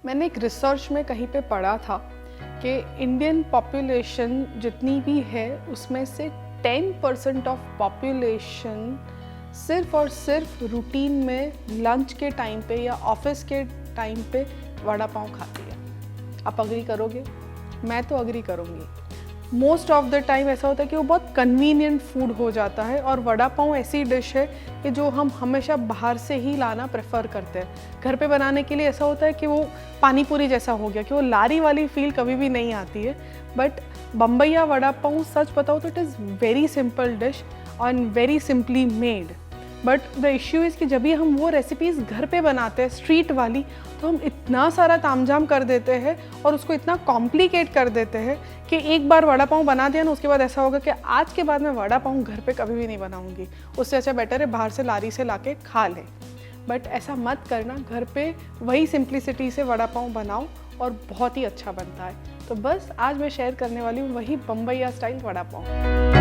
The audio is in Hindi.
मैंने एक रिसर्च में कहीं पे पढ़ा था कि इंडियन पॉपुलेशन जितनी भी है उसमें से 10% ऑफ पॉपुलेशन सिर्फ और सिर्फ रूटीन में लंच के टाइम पे या ऑफिस के टाइम पे वड़ा पाव खाती है। आप अग्री करोगे? मैं तो अग्री करूँगी। मोस्ट ऑफ द टाइम ऐसा होता है कि वो बहुत कन्वीनियंट फूड हो जाता है और वड़ा पाव ऐसी डिश है कि जो हम हमेशा बाहर से ही लाना प्रेफर करते हैं। घर पे बनाने के लिए ऐसा होता है कि वो पानी पूरी जैसा हो गया कि वो लारी वाली फील कभी भी नहीं आती है। बट बम्बईया वड़ा पाव सच बताओ तो it is very simple dish and very simply made. But the issue is कि जब भी हम वो रेसिपीज़ घर पे बनाते हैं स्ट्रीट वाली, तो हम इतना सारा तामझाम कर देते हैं और उसको इतना कॉम्प्लिकेट कर देते हैं कि एक बार वड़ा पाव बना दिया ना, उसके बाद ऐसा होगा कि आज के बाद मैं वड़ा पाव घर पे कभी भी नहीं बनाऊंगी। उससे अच्छा बेटर है बाहर से लारी से लाके खा लें। बट ऐसा मत करना, घर पे वही सिंप्लिसिटी से वड़ा पाव बनाओ और बहुत ही अच्छा बनता है। तो बस आज मैं शेयर करने वाली हूँ वही बम्बईया स्टाइल वड़ा पाव।